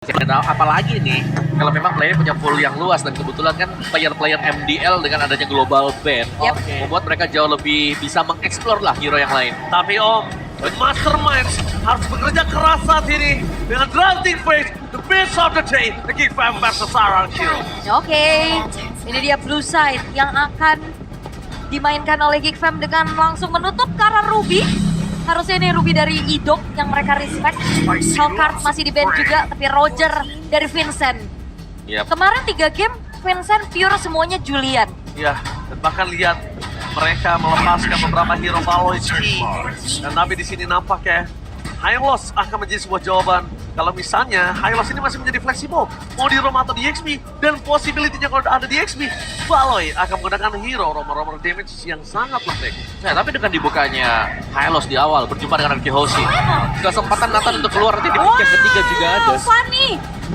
Dan apalagi nih, kalau memang player punya pool yang luas dan kebetulan kan player-player MDL dengan adanya global ban membuat mereka jauh lebih bisa mengeksplor lah hero yang lain. Tapi Om, the masterminds harus bekerja keras saat ini dengan drafting phase, the best of the day, the Geek Fam versus RRQ. Oke, ini dia blue side yang akan dimainkan oleh Geek Fam dengan langsung menutup ke arah Ruby. Harusnya ini Ruby dari Idok yang mereka respect. Hellcard masih di ban juga, tapi Roger dari Vincent. Yap. Kemarin 3 game, Vincent pure semuanya Julian. Ya, dan bahkan lihat mereka melepaskan beberapa hero Valois key. Dan tapi di sini nampak ya, Hylos akan menjadi sebuah jawaban. Kalau misalnya Hylos ini masih menjadi fleksibel, mau di Roam atau di XP, dan possibility-nya kalau ada di XP, Valois akan menggunakan hero romer damage yang sangat lembek. Nah, tapi dengan dibukanya Hylos di awal berjumpa dengan Arki Hoshi, kesempatan Nathan untuk keluar nanti di pick yang ketiga juga ada.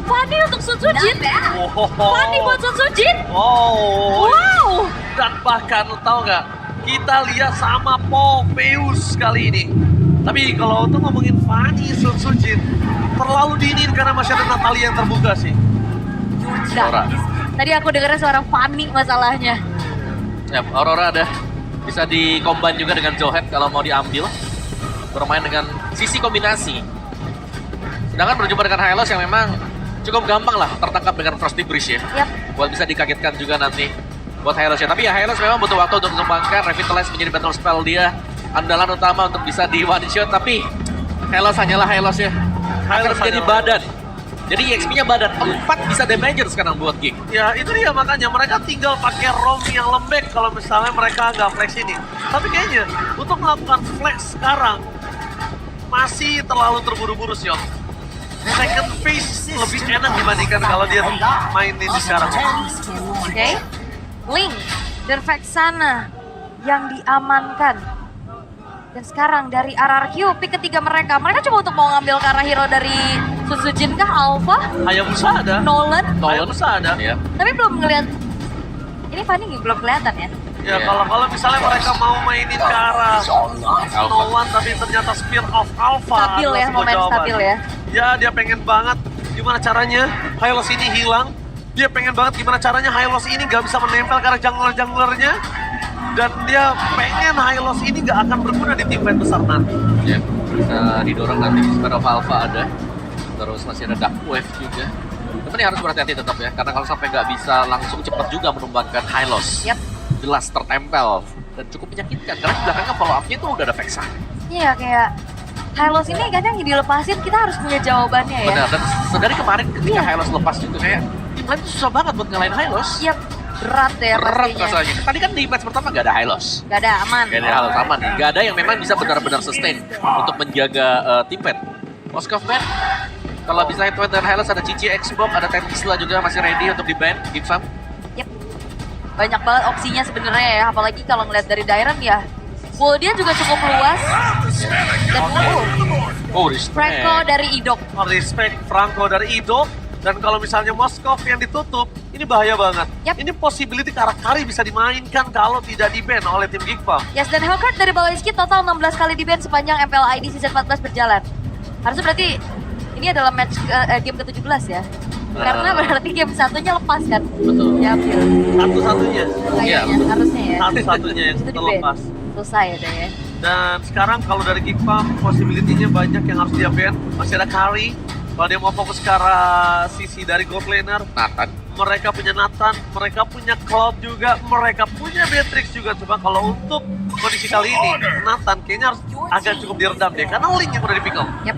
Fanny untuk Sun Soo Jin. Fanny buat Sun Soo Jin. Oh, Wow. dan bahkan lo tau nggak, kita lihat sama Popheus kali ini. Tapi kalau untuk ngomongin Fanny Sun Soo Jin, terlalu dini karena masih ada Natalia yang terbuka sih. Aurora. Tadi aku dengarnya suara Fanny masalahnya. Yap, Aurora ada bisa di-combine juga dengan Zohead kalau mau diambil. Bermain dengan sisi kombinasi. Sedangkan berjumpa dengan Hylos yang memang cukup gampang lah tertangkap dengan Frosty Breeze ya. Yap. Buat bisa dikagetkan juga nanti buat Hylos ya. Tapi ya Hylos memang butuh waktu untuk mengembangkan Revitalize menjadi battle spell dia. Andalan utama untuk bisa di one shot, tapi Hylos hanyalah Hylos ya. Akan menjadi badan. Jadi EXP-nya badan, 4 bisa damager sekarang buat Geek. Ya itu dia makanya mereka tinggal pakai ROM yang lembek kalau misalnya mereka nggak flex ini. Tapi kayaknya untuk melakukan flex sekarang masih terlalu terburu-buru sih Om. Second phase lebih enak dibandingkan kalau dia mainin sekarang. Oke. Link dan Vexana yang diamankan. Dan sekarang dari RRQ, pick ketiga mereka. Mereka coba untuk mau ngambil ke arah hero dari Sun Soo Jin kah? Alpha? Hayabusa ada. Nolan? Hayabusa ada. Ya. Tapi belum ngeliat. Ini Fanny belum kelihatan ya? Ya Iya. kalau misalnya mereka mau mainin ke arah No One tapi ternyata Spear of Alpha Stabil adalah ya, sebuah momen jawaban. stabil ya. Ya dia pengen banget gimana caranya Hylos ini hilang. Dia pengen banget gimana caranya Hylos ini gak bisa menempel ke arah jungler-junglernya. Dan dia pengen Hylos ini gak akan berguna di tim fight besar nanti. Ya, bisa didorong nanti Spear of Alpha ada. Terus masih ada Dark Wave juga. Tapi ini harus berhati-hati tetap ya, karena kalau sampai nggak bisa langsung cepat juga menumbangkan Hylos. Yap. Jelas tertempel dan cukup menyakitkan karena di belakangnya follow up-nya itu udah ada Vexan. Iya kayak Hylos ini kadang dilepasin kita harus punya jawabannya ya. Benar, dan dari kemarin ketika Iya. Hylos lepas juga kayak tim lain tuh susah banget buat ngelain Hylos. Iya berat ya Berat pastinya. masalahnya. Tadi kan di match pertama nggak ada Hylos. Gak ada aman. Gak ada Hylos aman nih. Gak ada yang memang bisa benar-benar sustain untuk menjaga tim fight. Moskov Man, kalau bisa head-to-head dengan Hylos ada Cici, Xbox, ada Tentisla juga masih ready untuk di-ban, Geek Fam. Yep. Banyak banget opsinya sebenarnya ya, apalagi kalau ngeliat dari Dairon ya. Pool dia juga cukup luas. Dan Oh, respect. Franco dari Idok. Respect Franco dari Ido. Dan kalau misalnya Moskov yang ditutup, ini bahaya banget. Yap. Ini possibility Karakari bisa dimainkan kalau tidak di-ban oleh tim Geekfam. Yes, dan Hellcard dari Baloiski total 16 kali di ban sepanjang MPLID season 14 berjalan. Harusnya berarti ini adalah match game ke-17 ya. Karena berarti game satunya lepas kan. Betul. Diambil. Satu-satunya. Kayaknya betul. harusnya ya. Satu-satunya yang Itu di ban. terlepas. Selesai deh ya. Dan sekarang kalau dari Geekfam, possibility-nya banyak yang harus dia ban. Masih ada Kari. Kalau dia mau fokus ke arah sisi dari gold laner, Nathan. mereka punya Nathan, mereka punya Cloud juga, mereka punya Beatrix juga. Cuma kalau untuk kondisi kali ini, Nathan kayaknya harus agak cukup diredam deh. Karena Link yang udah di-pick up. Yap.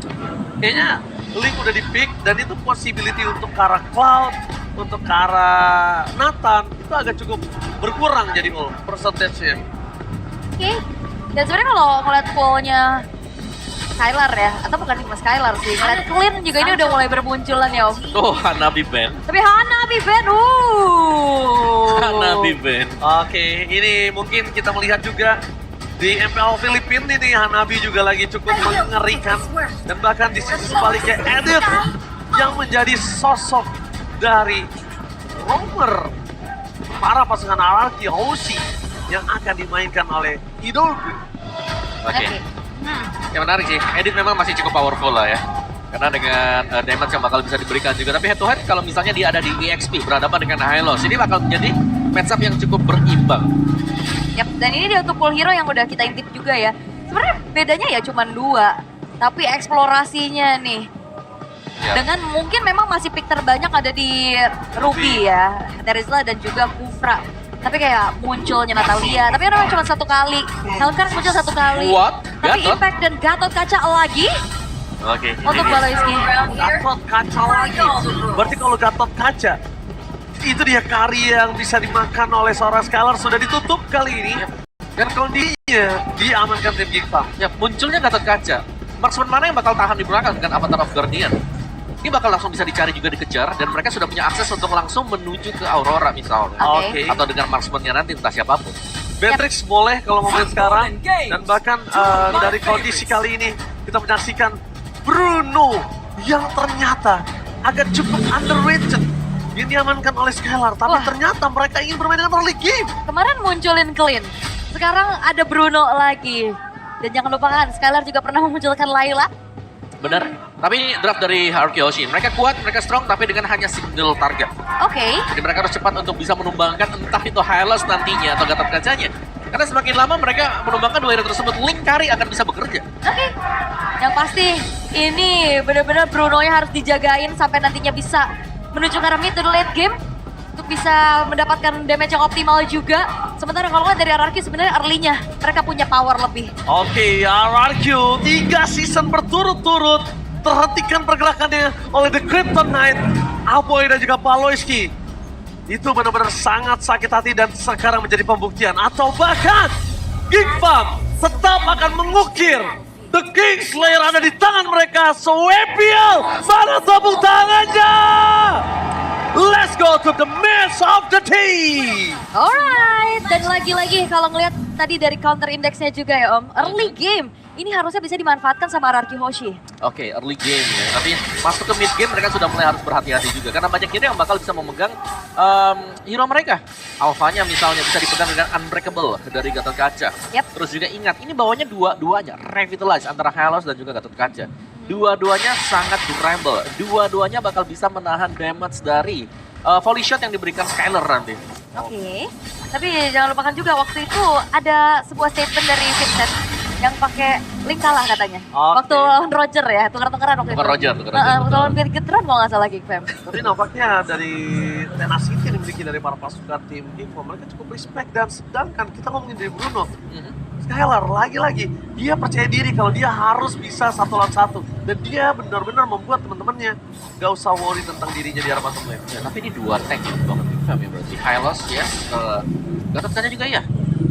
Kayaknya Link udah di-pick dan itu possibility untuk ke arah Cloud, untuk ke arah Nathan, itu agak cukup berkurang jadi percentage-nya. Oke. Dan sebenarnya kalau ngeliat poolnya Skylar ya, atau bukan cuma Skylar sih, ngeliat Clean juga ini udah mulai bermunculan ya Om. Oh, Hanabi ban. Tapi Hanabi ban, Hanabi ban. Oke, ini mungkin kita melihat juga di MPL Filipina ini Hanabi juga lagi cukup mengerikan. Dan bahkan di sisi sebaliknya Edith yang menjadi sosok dari romer para pasangan RRQ Hoshi yang akan dimainkan oleh Idolku. Oke. Yang menarik sih, Edit memang masih cukup powerful lah ya. Karena dengan damage yang bakal bisa diberikan juga. Tapi head to head kalau misalnya dia ada di EXP berhadapan dengan Hylos, ini bakal menjadi matchup yang cukup berimbang. Yap, dan ini dia untuk pool hero yang udah kita intip juga ya. Sebenarnya bedanya ya cuma 2, tapi eksplorasinya nih. Yap. Dengan mungkin memang masih pick terbanyak ada di Ruby ya, Terizla dan juga Kufra. Tapi kayak munculnya Natalia, tapi memang cuma 1 kali. Helmcars muncul 1 kali. What? Tapi Gatot? Impact dan Gatot kaca lagi Oke, untuk Baloiski. Gatot kaca lagi. Berarti kalau Gatot kaca, itu dia carry yang bisa dimakan oleh seorang Skylar sudah ditutup kali ini. Dan kondisinya diamankan tim Geekfarm. Ya, munculnya Gatot Kaca. Marksman mana yang bakal tahan di belakang dengan Avatar of Guardian? Ini bakal langsung bisa dicari juga dikejar, dan mereka sudah punya akses untuk langsung menuju ke Aurora misalnya. Oke. Oke. Atau dengan marksman-nya nanti, entah siapapun. Beatrix boleh kalau mau main sekarang. Dan bahkan dari kondisi kali ini kita menyaksikan Bruno yang ternyata agak cukup underrated. Yang diamankan oleh Skylar, tapi Wah. ternyata mereka ingin bermain dengan early game. Kemarin munculin Clean, sekarang ada Bruno lagi. Dan jangan lupakan, Skylar juga pernah memunculkan Layla. Bener. Tapi ini draft dari Haruki Hoshi. Mereka kuat, mereka strong, tapi dengan hanya single target. Oke, Jadi mereka harus cepat untuk bisa menumbangkan entah itu Hylos nantinya atau Gatot Kacanya. Karena semakin lama mereka menumbangkan 2 hero tersebut, Link Carry akan bisa bekerja. oke. Yang pasti ini benar-benar Bruno-nya harus dijagain sampai nantinya bisa menuju ke arah mid to the late game. Untuk bisa mendapatkan damage yang optimal juga. Sementara kalau nggak dari RRQ sebenarnya early-nya mereka punya power lebih. Oke, RRQ 3 season berturut-turut terhentikan pergerakannya oleh The Krypton Knight, Aboy dan juga Baloiski. Itu benar-benar sangat sakit hati dan sekarang menjadi pembuktian. Atau bahkan Geekfarm tetap akan mengukir The Kingslayer ada di tangan mereka. So EPL, mana tepuk tangannya? Let's go to the match of the team. Alright, dan lagi-lagi kalau ngelihat tadi dari counter indexnya juga ya Om, early game ini harusnya bisa dimanfaatkan sama RRQ Hoshi. Oke, early game ya. Tapi masuk ke mid game mereka sudah mulai harus berhati-hati juga. Karena banyak hero yang bakal bisa memegang hero mereka. Alphanya misalnya bisa dipegang dengan Unbreakable dari Gatot Kaca. Yep. Terus juga ingat, ini bawahnya dua-duanya Revitalize antara Hylos dan juga Gatot Kaca. Dua-duanya sangat durable. Dua-duanya bakal bisa menahan damage dari volley shot yang diberikan Skylar nanti. Oke, tapi jangan lupakan juga waktu itu ada sebuah statement dari Vincent yang pakai Link kalah katanya. Oke. Waktu lawan Roger ya, tuker-tukeran waktu itu. Bukan Roger, tuker Waktu betul. lawan Geekfarm kalau nggak salah Geekfarm. Tapi nampaknya dari tenacity yang dimiliki dari para pasukan tim Geekfarm, mereka cukup respect. Dan sedangkan kita ngomongin dari Bruno, Skylar lagi-lagi dia percaya diri kalau dia harus bisa 1 lawan 1 dan dia benar-benar membuat teman-temannya gak usah worry tentang dirinya di arah bottom lane. Ya, tapi ini 2 tank banget Geekfarm ya berarti. Hylos yes, Gatot Kaca juga ya.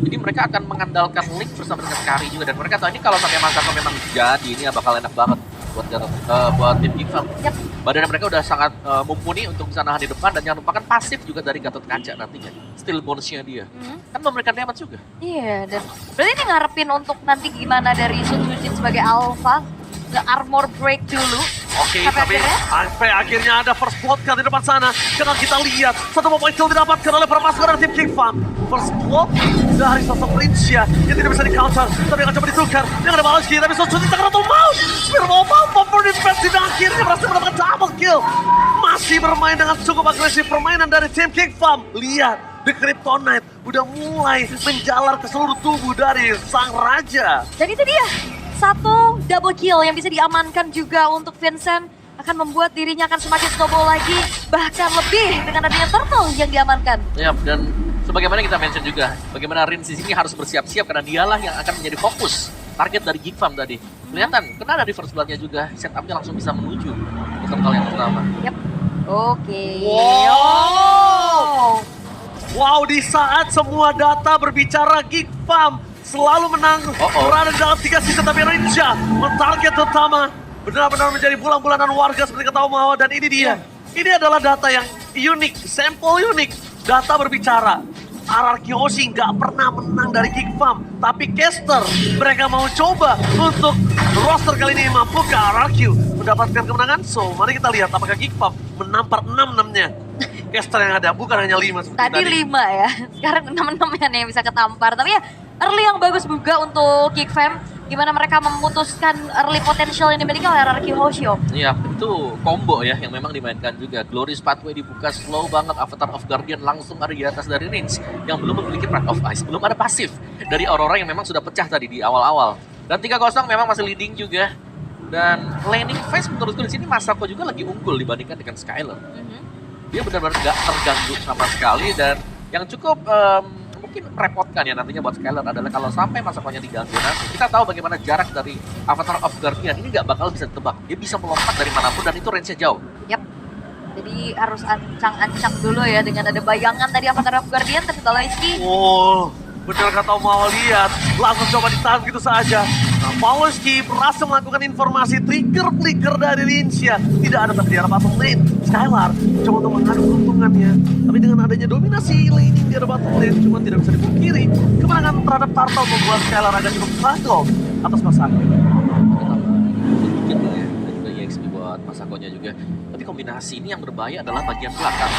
Jadi mereka akan mengandalkan Link bersama dengan Kari juga, dan mereka tahu ini kalau sampai Masako memang jadi ini bakal enak banget buat buat tim Geekfarm. Yap. Badannya mereka udah sangat mumpuni untuk bisa nahan di depan, dan jangan lupakan pasif juga dari Gatot Kaca nantinya. Still bonusnya dia. Kan memberikan damage juga. Iya, dan berarti ini ngarepin untuk nanti gimana dari Sun Yujin sebagai alpha, the armor break dulu. Oke, Sampai tapi akhirnya? akhirnya ada first blood kan di depan sana. Karena kita lihat satu point kill didapatkan oleh para pasukan dari tim Geekfarm. First blood dari sosok Princia yang tidak bisa di counter, tapi akan coba ditukar. Yang ada Baloiski, tapi Sosuji tak atau mouse. Spear mau for defense dan akhirnya berhasil mendapatkan double kill. Masih bermain dengan cukup agresif permainan dari tim Geekfarm. Lihat, The Krypton Knight udah mulai menjalar ke seluruh tubuh dari sang raja. Dan itu dia, satu double kill yang bisa diamankan juga untuk Vincent akan membuat dirinya akan semakin snowball lagi, bahkan lebih dengan adanya turtle yang diamankan. Ya, dan sebagaimana kita mention juga, bagaimana Rin di sini harus bersiap-siap karena dialah yang akan menjadi fokus target dari Geekfarm tadi. Kelihatan, kena dari first blood-nya juga, setupnya langsung bisa menuju ke turtle yang pertama. Yap. Oke. Wow. Wow, di saat semua data berbicara Geekfarm selalu menang berada di dalam 3 season, tapi Rinja mentarget utama benar-benar menjadi bulan-bulanan warga seperti kata Om Hawa, dan ini dia. Ini adalah data yang unik, sampel unik. Data berbicara. RRQ Hoshi nggak pernah menang dari Geekfarm, tapi caster mereka mau coba untuk roster kali ini mampukah RRQ mendapatkan kemenangan. So, mari kita lihat apakah Geekfarm menampar 6-6-nya. caster yang ada, bukan hanya 5 seperti Tadi 5 ya, sekarang 6 ya nih yang bisa ketampar. Tapi ya early yang bagus juga untuk Geek Fam. Gimana mereka memutuskan early potential yang dimiliki oleh RRQ Hoshio. Iya, itu combo ya yang memang dimainkan juga. Glorious Pathway dibuka slow banget, Avatar of Guardian langsung ada di atas dari range yang belum memiliki Breath of Ice, belum ada pasif dari Aurora yang memang sudah pecah tadi di awal-awal. Dan 3-0 memang masih leading juga. Dan laning phase menurutku di sini Masako juga lagi unggul dibandingkan dengan Skylar. Dia benar-benar nggak terganggu sama sekali, dan yang cukup mungkin merepotkan ya nantinya buat Skylar adalah kalau sampai Masakonya diganggu nanti. Kita tahu bagaimana jarak dari Avatar of Guardian ini nggak bakal bisa ditebak. Dia bisa melompat dari manapun dan itu range-nya jauh. Yap. Jadi harus ancang-ancang dulu ya dengan ada bayangan tadi Avatar of Guardian, tapi Baloyski Oh, benar kata mau lihat, langsung coba ditahan gitu saja. Nah, Pawlowski berhasil melakukan informasi trigger-flicker dari Lincia. Tidak ada terdiara bottom lane. Skylar coba untuk mengadu keuntungannya. Tapi dengan adanya dominasi laning di area bottom lane, cuma tidak bisa dipungkiri. Kemenangan terhadap Turtle membuat Skylar agak cukup struggle atas Masako. Sedikit lah ya, dan juga EXP buat Masakonya juga. Tapi kombinasi ini yang berbahaya adalah bagian belakang.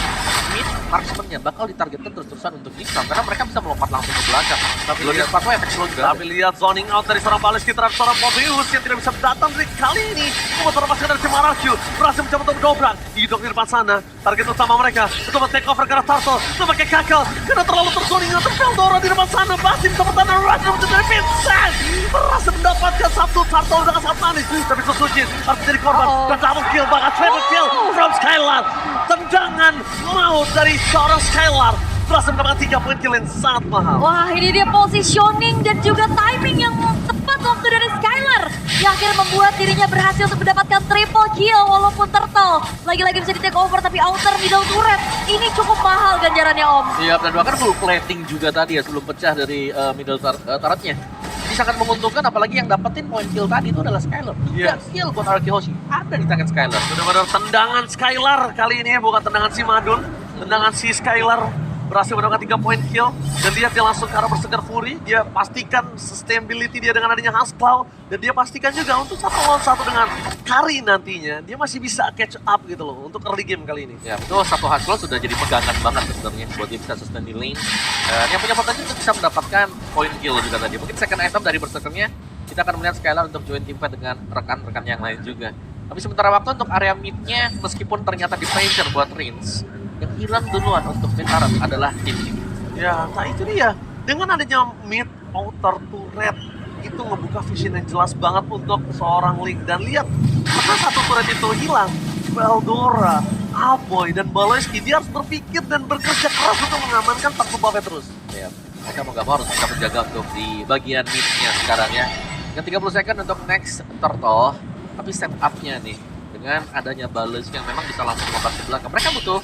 Mid marksman-nya bakal ditargetkan terus-terusan untuk Gixam karena mereka bisa melompat langsung ke belakang. Tapi lihat Pathway efek slow juga. Tapi lihat zoning out dari seorang Pawlowski terhadap seorang Pobius yang tidak bisa datang dari kali ini. Membuat terlepaskan dari Cimarakyu. Berhasil mencoba untuk mendobrak. Hidok di depan sana. Target utama mereka untuk take over karena Turtle. Untuk pakai kakal. Karena terlalu terzoning out. Veldora di depan sana. Masih bisa bertahan rush untuk dari Vincent. Berhasil mendapatkan satu Turtle dengan sangat manis. Tapi Susujin harus menjadi korban. Dan double kill bahkan triple kill from Skylar. Tendangan maut dari seorang Skylar. Berhasil mendapatkan 3 poin kill yang sangat mahal. Wah, ini dia positioning dan juga timing yang tepat waktu dari Skylar yang akhirnya membuat dirinya berhasil untuk mendapatkan triple kill walaupun Turtle lagi-lagi bisa di take over, tapi outer middle turret ini cukup mahal ganjarannya Om. Iya, dan bahkan full plating juga tadi ya sebelum pecah dari middle turretnya. Ini sangat menguntungkan, apalagi yang dapetin poin kill tadi itu adalah Skylar. Yes. Kill buat RRQ Hoshi ada di tangan Skylar. Benar-benar tendangan Skylar kali ini, bukan tendangan si Madun. Tendangan si Skylar berhasil mendapatkan 3 poin kill. Dan lihat dia langsung ke arah Berserker Fury. Dia pastikan sustainability dia dengan adanya Husk Claw. Dan dia pastikan juga untuk 1 lawan 1 dengan Kari nantinya. Dia masih bisa catch up gitu loh untuk early game kali ini. Ya, itu satu hasil sudah jadi pegangan banget sebenarnya buat dia bisa sustain di lane. Dan yang punya potensi untuk bisa mendapatkan point kill juga tadi. Mungkin second item dari Berserkernya, kita akan melihat Skylar untuk join teamfight dengan rekan-rekan yang lain juga. Tapi sementara waktu untuk area mid-nya, meskipun ternyata di pressure buat Rins, yang hilang duluan untuk mid Arab adalah tim ini. Ya, nah itu dia. Dengan adanya mid outer turret, itu ngebuka vision yang jelas banget untuk seorang Link. Dan lihat, karena satu turret itu hilang, Veldora, Aboy, dan Baloyski, dia harus berpikir dan bekerja keras untuk mengamankan Tartu Buffet terus. Ya, mereka mau gak mau harus bisa menjaga untuk di bagian mid-nya sekarang ya. Dengan 30 second untuk next Turtle, tapi setup-nya nih, dengan adanya Balus yang memang bisa langsung lompat ke belakang. Mereka butuh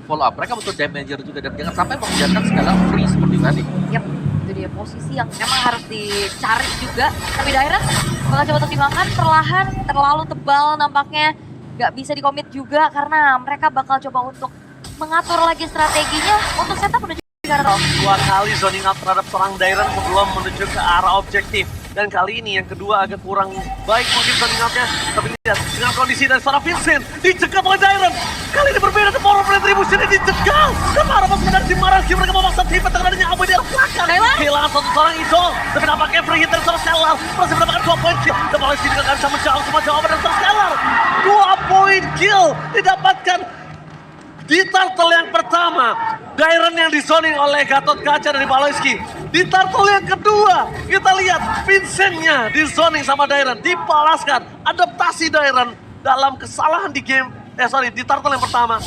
follow up, mereka butuh damager juga, dan jangan sampai membiarkan Skylar free seperti tadi. Yap, itu dia posisi yang memang harus dicari juga. Tapi Dairen bakal coba untuk dimakan perlahan, terlalu tebal nampaknya. Gak bisa dikomit juga karena mereka bakal coba untuk mengatur lagi strateginya untuk setup menuju ke arah top. 2 kali zoning out terhadap seorang Dairen sebelum menuju ke arah objektif. Dan kali ini yang kedua agak kurang baik mungkin zoning outnya. Tapi lihat dengan kondisi dari seorang Vincent dicegat oleh Dairen. Kali ini berbeda, the power of retribution ini dicegat. Dan para pasukan dari Cimarakyu mereka memaksa tim dengan adanya Aboy di arah belakang. Kehilangan satu seorang idol. Tapi nampaknya free hit dari seorang Skylar. Masih mendapatkan 2 poin kill. Dan Pawlowski juga gak bisa menjawab semua jawaban dari seorang Skylar. 2 poin kill didapatkan di Turtle yang pertama. Dairen yang dizoning oleh Gatot Kaca dari Pawlowski. Di Turtle yang kedua, kita lihat Vincent-nya dizoning sama Dairen. Dibalaskan adaptasi Dairen dalam kesalahan di game. Di Turtle yang pertama.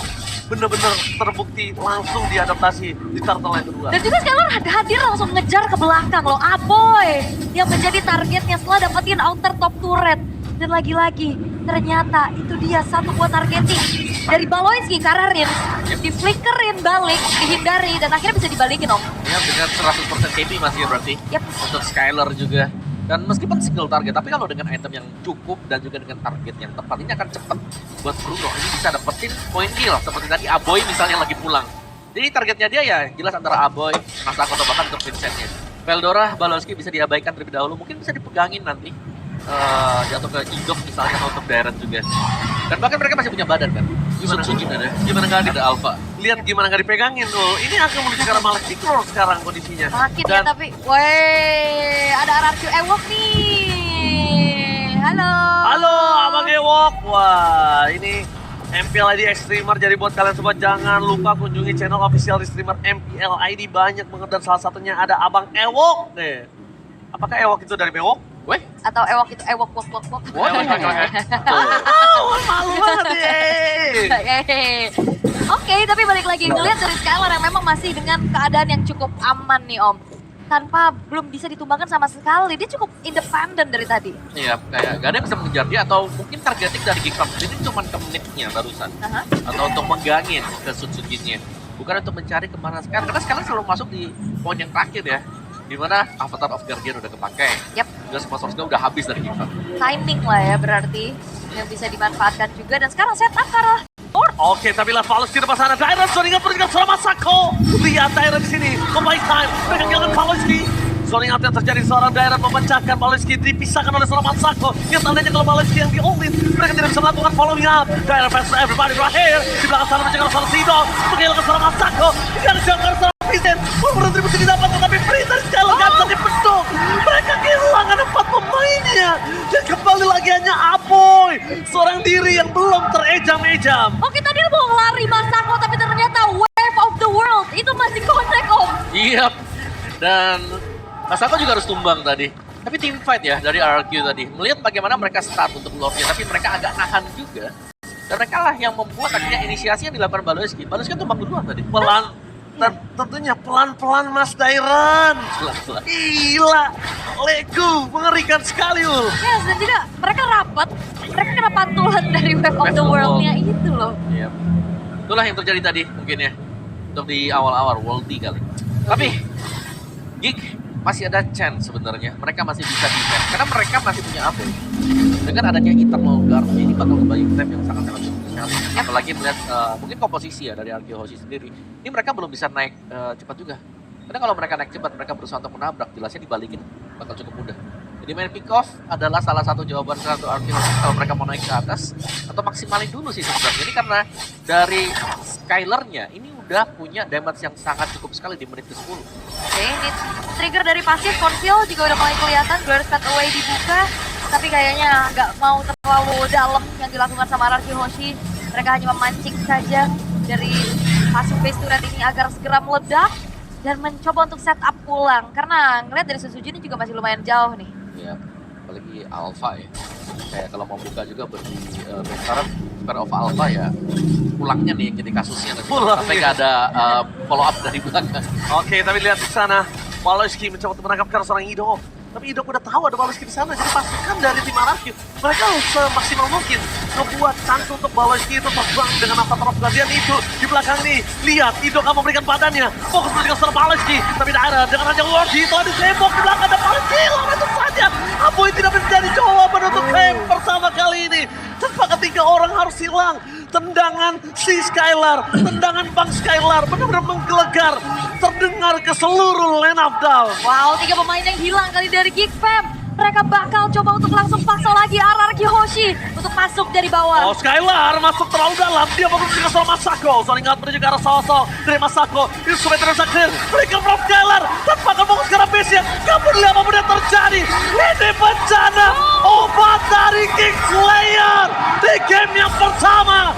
Bener-bener terbukti langsung diadaptasi di Turtle yang kedua. Dan juga Skylar hadir langsung ngejar ke belakang loh. Aboy yang menjadi targetnya setelah dapetin outer top turret. Dan lagi-lagi ternyata itu dia satu buat targeting dari Baloyski karena Rins di-flickerin balik, dihindari, dan akhirnya bisa dibalikin Om. Ya, dengan 100% KP masih ya berarti. Yap. Untuk Skylar juga. Dan meskipun single target, tapi kalau dengan item yang cukup dan juga dengan target yang tepat, ini akan cepat buat Bruno. Ini bisa dapetin point kill, seperti tadi Aboy misalnya lagi pulang. Jadi targetnya dia ya jelas antara Aboy, Masako, atau bahkan untuk Vincent-nya. Veldora, Baloyski bisa diabaikan terlebih dahulu, mungkin bisa dipegangin nanti. jatuh ke Idok misalnya atau untuk Darren juga. Dan bahkan mereka masih punya badan kan. Gimana? Sujin ada. Gimana nggak Ada Alpha. lihat gimana nggak dipegangin tuh. Ini akan menuju ke arah Malek Control sekarang kondisinya. Sakit ya tapi, woi, ada RRQ Ewok nih. Halo. Halo Abang Ewok. Wah, ini MPL ID Extremer. Jadi buat kalian semua jangan lupa kunjungi channel official di streamer MPL ID, banyak banget dan salah satunya ada Abang Ewok nih. Apakah Ewok itu dari Bewok? Weh, Atau Ewok itu Ewok wok wok wok. wah, Malu banget ya. Oke, tapi balik lagi ngeliat dari Skylar yang memang masih dengan keadaan yang cukup aman nih Om. Tanpa belum bisa ditumbangkan sama sekali, dia cukup independen dari tadi. iya kayak gak ada yang bisa mengejar dia atau mungkin targeting dari Geekfam ini cuma ke menitnya barusan. Aha. Atau untuk menggangin ke Sujinnya. Bukan untuk mencari kemana sekarang, karena sekarang selalu masuk di poin yang terakhir ya. Dimana Avatar of Guardian udah kepake. Yap, Juga sponsor udah habis dari Geekfam. timing lah ya berarti yang bisa dimanfaatkan juga. Dan sekarang setup ke arah Ford. Oke, tapi lah Paulus di depan sana. Dairon Zoning Up dengan seorang Masako. Lihat Dairon di sini. Membaik time. Mereka kehilangan Paulus. Zoning Up yang terjadi seorang Dairon memecahkan Paulus, dipisahkan oleh seorang Masako. Yang tandanya kalau Paulus yang di-all-in, mereka tidak bisa melakukan following up. Dairon versus everybody terakhir. Di belakang sana menjaga seorang Sido. Menghilangkan seorang Masako. Tidak ada jangkauan seorang Vincent. Berkontribusi didapat, tetapi Freezer sekali nggak bisa dibentuk. Mereka kehilangan 4 pemainnya. Dan kembali lagi hanya Aboy. Seorang diri yang belum terejam-ejam. Oke, tadi lu mau lari Masako tapi ternyata Wave of the World itu masih connect Om. Iya. Dan Masako juga harus tumbang tadi. Tapi team fight ya dari RRQ tadi. Melihat bagaimana mereka start untuk lordnya, tapi mereka agak nahan juga. Dan mereka lah yang membuat akhirnya inisiasi yang dilakukan Baloeski. Baloeski kan tumbang duluan tadi. Pelan, tentunya pelan-pelan Mas Dairon. Pelan-pelan. Gila, Lego mengerikan sekali Ul. Yes, dan tidak, mereka rapat, mereka kena pantulan dari Wave of the World-nya itu loh. Iya. Itulah yang terjadi tadi mungkin ya. Untuk di awal-awal Worldy kali. Tapi Geek masih ada chance sebenarnya. Mereka masih bisa defense karena mereka masih punya apa? Dengan adanya Eternal Guard ini bakal kembali frame yang sangat-sangat bagus sekali. Apalagi melihat mungkin komposisi ya dari Argeo Hoshi sendiri. Ini mereka belum bisa naik cepat juga. Karena kalau mereka naik cepat, mereka berusaha untuk menabrak, jelasnya dibalikin bakal cukup mudah. Jadi main pick off adalah salah satu jawaban satu Argeo Hoshi kalau mereka mau naik ke atas atau maksimalin dulu sih sebenarnya. Ini karena dari Skylar-nya ini udah punya damage yang sangat cukup sekali di menit ke-10. Oke, ini trigger dari pasif Conceal juga udah mulai kelihatan, Blur Cut Away dibuka, tapi kayaknya nggak mau terlalu dalam yang dilakukan sama Araki Hoshi. Mereka hanya memancing saja dari pasif base turret ini agar segera meledak dan mencoba untuk setup pulang. Karena ngeliat dari Suzuki ini juga masih lumayan jauh nih. Ya, apalagi Alpha ya. Kayak kalau mau buka juga bagi sekarang Super of Alpha ya. Pulangnya nih yang jadi kasusnya nanti. Pulang, Sampai iya. nggak ada follow up dari belakang. Oke, tapi lihat di sana. Baloeski mencoba untuk menangkap seorang Idok. Tapi Idok udah tahu ada Baloeski di sana. Jadi pastikan dari tim RRQ, mereka harus semaksimal mungkin ngebuat chance untuk Baloeski itu terbang dengan Avatar of Guardian itu. Di belakang nih, lihat Idok akan memberikan badannya. Fokus dengan seorang Baloeski. Tapi daerah dengan Raja Lordi itu ada tembok di belakang ada Baloeski. Lawan itu saja. Aboy tidak menjadi jawaban untuk claim pertama kali ini. Tanpa ketiga orang harus hilang. Tendangan si Skylar, tendangan Bang Skylar benar-benar menggelegar, terdengar ke seluruh lane of down. Wow, 3 pemain yang hilang kali dari Geek Fam. Mereka bakal coba untuk langsung paksa lagi RRQ Hoshi untuk masuk dari bawah. Oh, Skylar masuk terlalu dalam, dia fokus dengan seorang Masako. Soalnya ingat menuju ke arah Sosok dari Masako. Ini supaya terus akhir, berikan from Skylar. Tanpa akan fokus ke arah base-nya, gak peduli apapun yang terjadi. Ini bencana, obat dari King Slayer di game yang pertama.